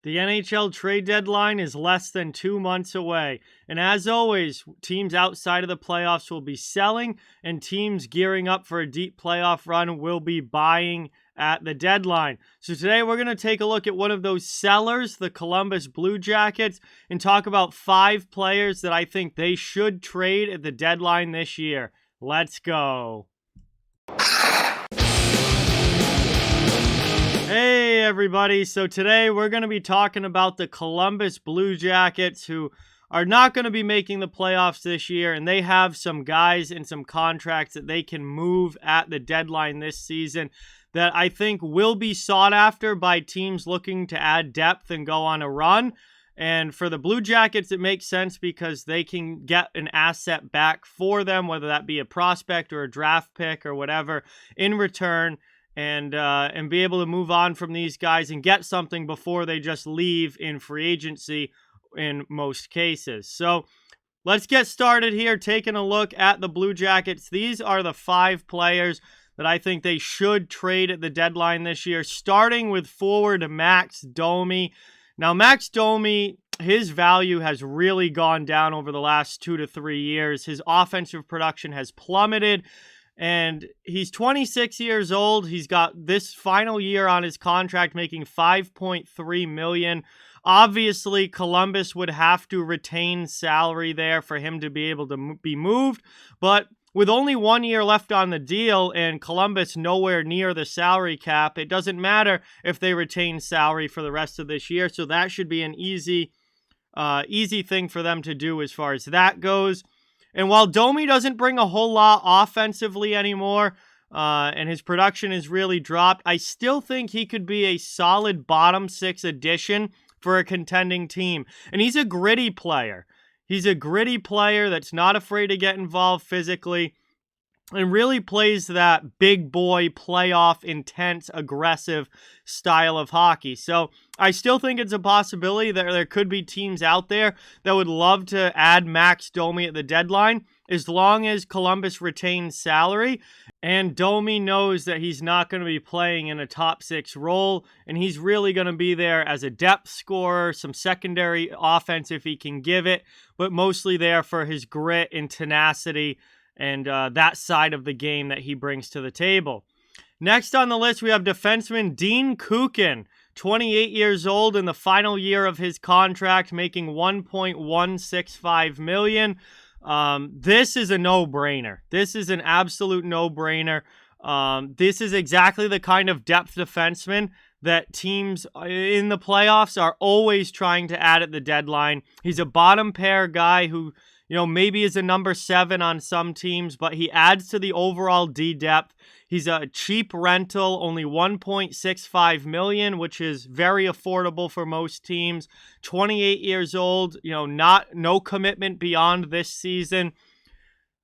The NHL trade deadline is less than 2 months away. And as always, teams outside of the playoffs will be selling, and teams gearing up for a deep playoff run will be buying at the deadline. So today we're going to take a look at one of those sellers, the Columbus Blue Jackets, and talk about 5 players that I think they should trade at the deadline this year. Let's go. Hey everybody, so today we're going to be talking about the Columbus Blue Jackets, who are not going to be making the playoffs this year, and they have some guys and some contracts that they can move at the deadline this season that I think will be sought after by teams looking to add depth and go on a run. And for the Blue Jackets, it makes sense because they can get an asset back for them, whether that be a prospect or a draft pick or whatever, in return, and be able to move on from these guys and get something before they just leave in free agency in most cases. So let's get started here, taking a look at the Blue Jackets. These are the 5 players that I think they should trade at the deadline this year, starting with forward Max Domey. Now, Max Domey, his value has really gone down over the last 2 to 3 years. His offensive production has plummeted. And he's 26 years old. He's got this final year on his contract making $5.3 million. Obviously, Columbus would have to retain salary there for him to be able to be moved. But with only 1 year left on the deal and Columbus nowhere near the salary cap, it doesn't matter if they retain salary for the rest of this year. So that should be an easy thing for them to do as far as that goes. And while Domey doesn't bring a whole lot offensively anymore, and his production has really dropped, I still think he could be a solid bottom 6 addition for a contending team. And he's a gritty player. He's a gritty player that's not afraid to get involved physically and really plays that big boy, playoff, intense, aggressive style of hockey. So I still think it's a possibility that there could be teams out there that would love to add Max Domey at the deadline, as long as Columbus retains salary and Domey knows that he's not going to be playing in a top 6 role, and he's really going to be there as a depth scorer, some secondary offense if he can give it, but mostly there for his grit and tenacity and that side of the game that he brings to the table. Next on the list, we have defenseman Dean Cookin, 28 years old in the final year of his contract, making $1.165 million. This is a no-brainer. This is an absolute no-brainer. This is exactly the kind of depth defenseman that teams in the playoffs are always trying to add at the deadline. He's a bottom pair guy who, maybe is a number 7 on some teams, but he adds to the overall D depth. He's a cheap rental, only $1.65 million, which is very affordable for most teams. 28 years old, no commitment beyond this season.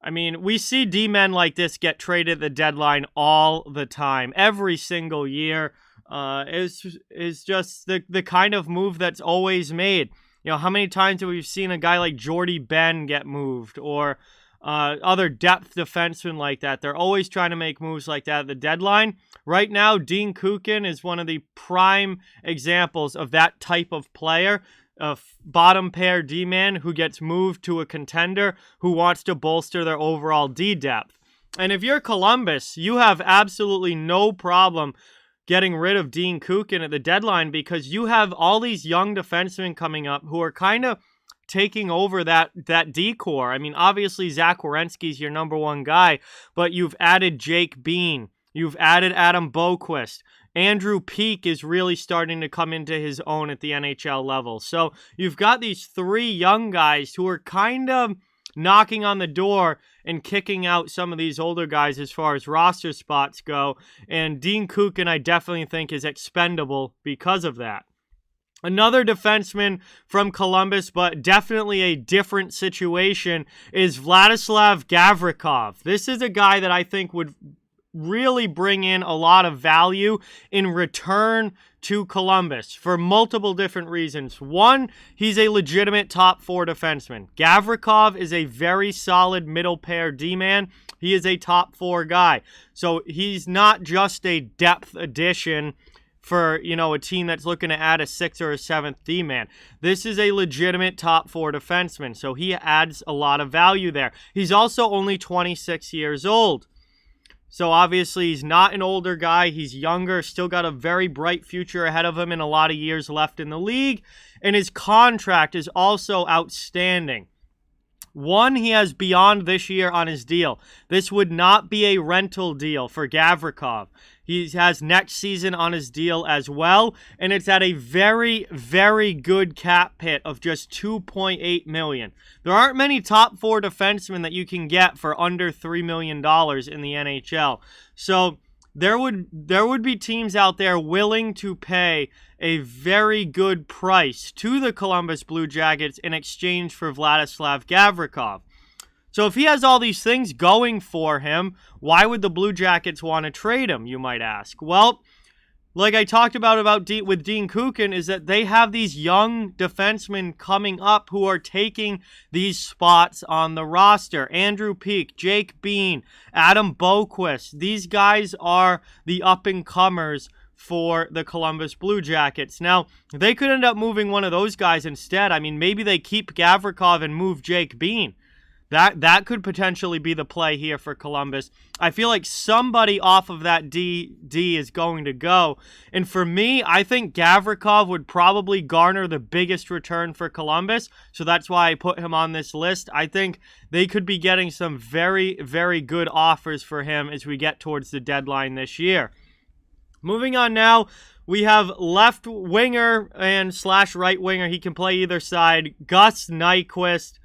I mean, we see D-men like this get traded at the deadline all the time, every single year. Is just the kind of move that's always made. How many times have we seen a guy like Jordy Ben get moved, or other depth defensemen like that? They're always trying to make moves like that at the deadline. Right now, Dean Cookin is one of the prime examples of that type of player, a bottom pair D-man who gets moved to a contender who wants to bolster their overall D depth. And if you're Columbus, you have absolutely no problem getting rid of Dean Cookin at the deadline, because you have all these young defensemen coming up who are kind of taking over that D-core. I mean, obviously, Zach Werenski's your number 1 guy, but you've added Jake Bean. You've added Adam Boquist. Andrew Peeke is really starting to come into his own at the NHL level. So you've got these 3 young guys who are kind of knocking on the door and kicking out some of these older guys as far as roster spots go. And Dean Cookin, I definitely think, is expendable because of that. Another defenseman from Columbus, but definitely a different situation, is Vladislav Gavrikov. This is a guy that I think would really bring in a lot of value in return to Columbus for multiple different reasons. One, he's a legitimate top 4 defenseman. Gavrikov is a very solid middle pair D-man. He is a top 4 guy. So he's not just a depth addition for, you know, a team that's looking to add a 6th or a 7th D-man. This is a legitimate top 4 defenseman, so he adds a lot of value there. He's also only 26 years old. So obviously he's not an older guy. He's younger, still got a very bright future ahead of him and a lot of years left in the league. And his contract is also outstanding. One, he has beyond this year on his deal. This would not be a rental deal for Gavrikov. He has next season on his deal as well, and it's at a very, very good cap hit of just $2.8 million. There aren't many top 4 defensemen that you can get for under $3 million in the NHL. So there would be teams out there willing to pay a very good price to the Columbus Blue Jackets in exchange for Vladislav Gavrikov. So if he has all these things going for him, why would the Blue Jackets want to trade him, you might ask? Well, like I talked about with Dean Cookin, is that they have these young defensemen coming up who are taking these spots on the roster. Andrew Peeke, Jake Bean, Adam Boquist. These guys are the up-and-comers for the Columbus Blue Jackets. Now, they could end up moving one of those guys instead. I mean, maybe they keep Gavrikov and move Jake Bean. That could potentially be the play here for Columbus. I feel like somebody off of that D is going to go. And for me, I think Gavrikov would probably garner the biggest return for Columbus. So that's why I put him on this list. I think they could be getting some very, very good offers for him as we get towards the deadline this year. Moving on now, we have left winger and / right winger. He can play either side. Gus Nyquist.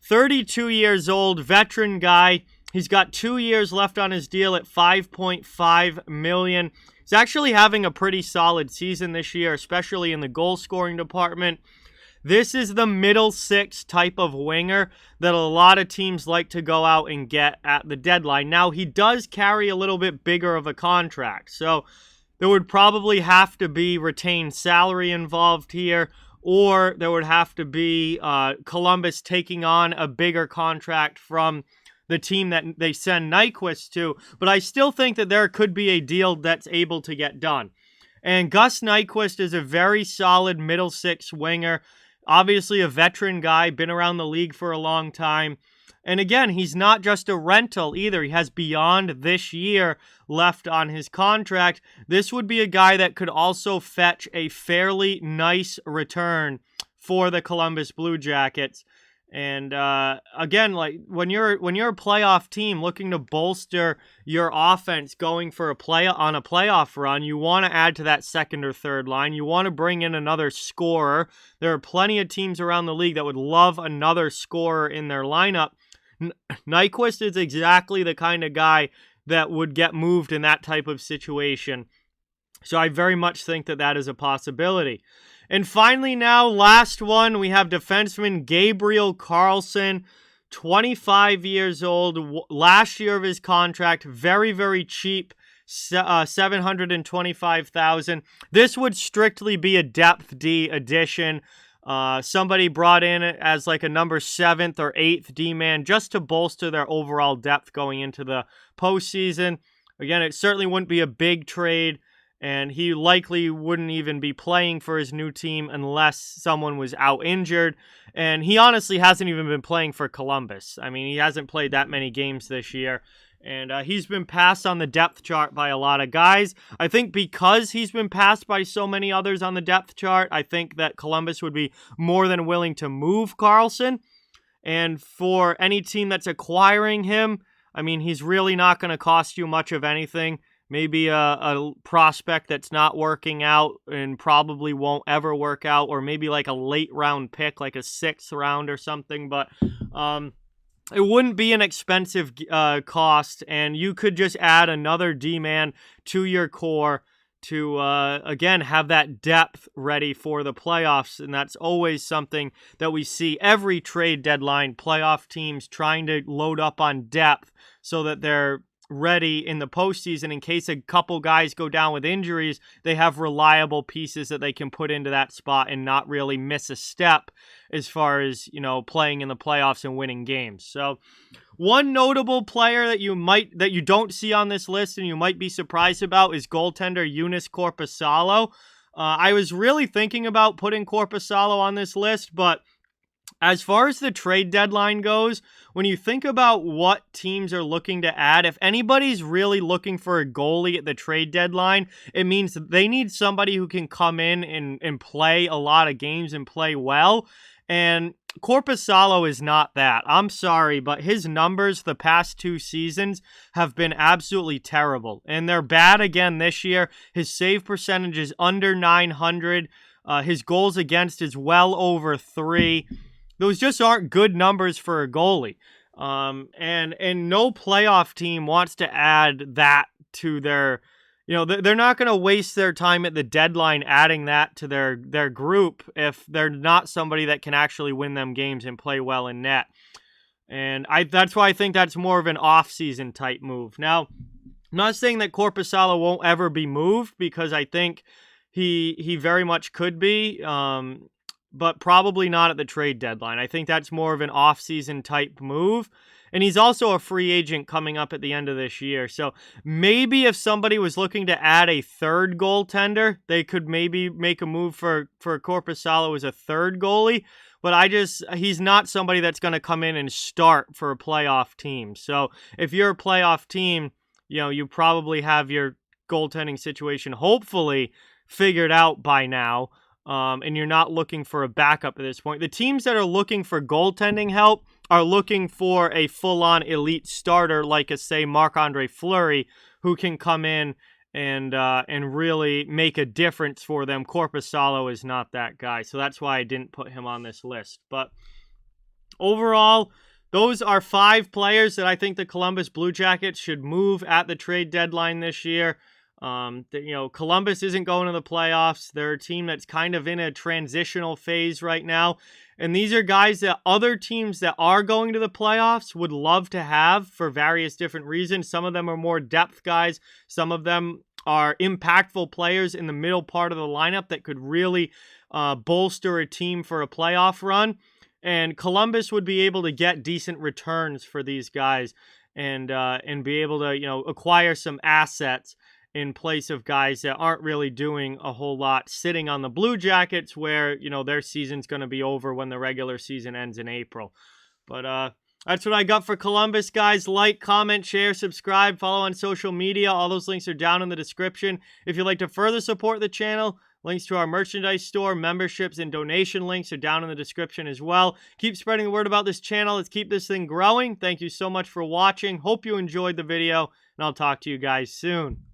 32 years old, veteran guy. He's got 2 years left on his deal at $5.5 million. He's actually having a pretty solid season this year, especially in the goal-scoring department. This is the middle 6 type of winger that a lot of teams like to go out and get at the deadline. Now, he does carry a little bit bigger of a contract, so there would probably have to be retained salary involved here, or there would have to be Columbus taking on a bigger contract from the team that they send Nyquist to. But I still think that there could be a deal that's able to get done. And Gus Nyquist is a very solid middle 6 winger. Obviously a veteran guy, been around the league for a long time. And again, he's not just a rental either. He has beyond this year left on his contract. This would be a guy that could also fetch a fairly nice return for the Columbus Blue Jackets. And again, like when you're a playoff team looking to bolster your offense going for a playoff run, you want to add to that second or third line. You want to bring in another scorer. There are plenty of teams around the league that would love another scorer in their lineup. Nyquist is exactly the kind of guy that would get moved in that type of situation. So I very much think that that is a possibility. And finally now, last one, we have defenseman Gabriel Carlson, 25 years old, last year of his contract, very, very cheap, $725,000. This would strictly be a depth D addition. Somebody brought in as like a number 7th or 8th D-man just to bolster their overall depth going into the postseason. Again, it certainly wouldn't be a big trade, and he likely wouldn't even be playing for his new team unless someone was out injured. And he honestly hasn't even been playing for Columbus. I mean, he hasn't played that many games this year. And he's been passed on the depth chart by a lot of guys. I think because he's been passed by so many others on the depth chart, I think that Columbus would be more than willing to move Carlson. And for any team that's acquiring him, I mean, he's really not going to cost you much of anything. Maybe a prospect that's not working out and probably won't ever work out, or maybe like a late round pick, like a 6th round or something. But it wouldn't be an expensive cost, and you could just add another D-man to your core to, again, have that depth ready for the playoffs. And that's always something that we see every trade deadline, playoff teams trying to load up on depth so that they're ready in the postseason in case a couple guys go down with injuries. They have reliable pieces that they can put into that spot and not really miss a step as far as, you know, playing in the playoffs and winning games. So one notable player that you don't see on this list and you might be surprised about is goaltender Eunice Corporsalo. I was really thinking about putting Corporsalo on this list, but as far as the trade deadline goes, when you think about what teams are looking to add, if anybody's really looking for a goalie at the trade deadline, it means they need somebody who can come in and play a lot of games and play well. And Corporsalo is not that. I'm sorry, but his numbers the past 2 seasons have been absolutely terrible. And they're bad again this year. His save percentage is under 900. His goals against is well over 3. Those just aren't good numbers for a goalie. And no playoff team wants to add that to their, you know, they're not going to waste their time at the deadline adding that to their group if they're not somebody that can actually win them games and play well in net. And that's why I think that's more of an off-season type move. Now, I'm not saying that Corporsalo won't ever be moved, because I think he very much could be, but probably not at the trade deadline. I think that's more of an off-season type move. And he's also a free agent coming up at the end of this year. So maybe if somebody was looking to add a third goaltender, they could maybe make a move for Corporsalo as a third goalie. But he's not somebody that's going to come in and start for a playoff team. So if you're a playoff team, you know, you probably have your goaltending situation hopefully figured out by now. And you're not looking for a backup at this point. The teams that are looking for goaltending help are looking for a full-on elite starter like, say, Marc-Andre Fleury, who can come in and really make a difference for them. Corporsalo is not that guy, so that's why I didn't put him on this list. But overall, those are 5 players that I think the Columbus Blue Jackets should move at the trade deadline this year. You know, Columbus isn't going to the playoffs. They're a team that's kind of in a transitional phase right now. And these are guys that other teams that are going to the playoffs would love to have for various different reasons. Some of them are more depth guys. Some of them are impactful players in the middle part of the lineup that could really bolster a team for a playoff run. And Columbus would be able to get decent returns for these guys and be able to, you know, acquire some assets in place of guys that aren't really doing a whole lot sitting on the Blue Jackets, where, you know, their season's going to be over when the regular season ends in April. But that's what I got for Columbus, guys. Like, comment, share, subscribe, follow on social media. All those links are down in the description. If you'd like to further support the channel, links to our merchandise store, memberships, and donation links are down in the description as well. Keep spreading the word about this channel. Let's keep this thing growing. Thank you so much for watching. Hope you enjoyed the video, and I'll talk to you guys soon.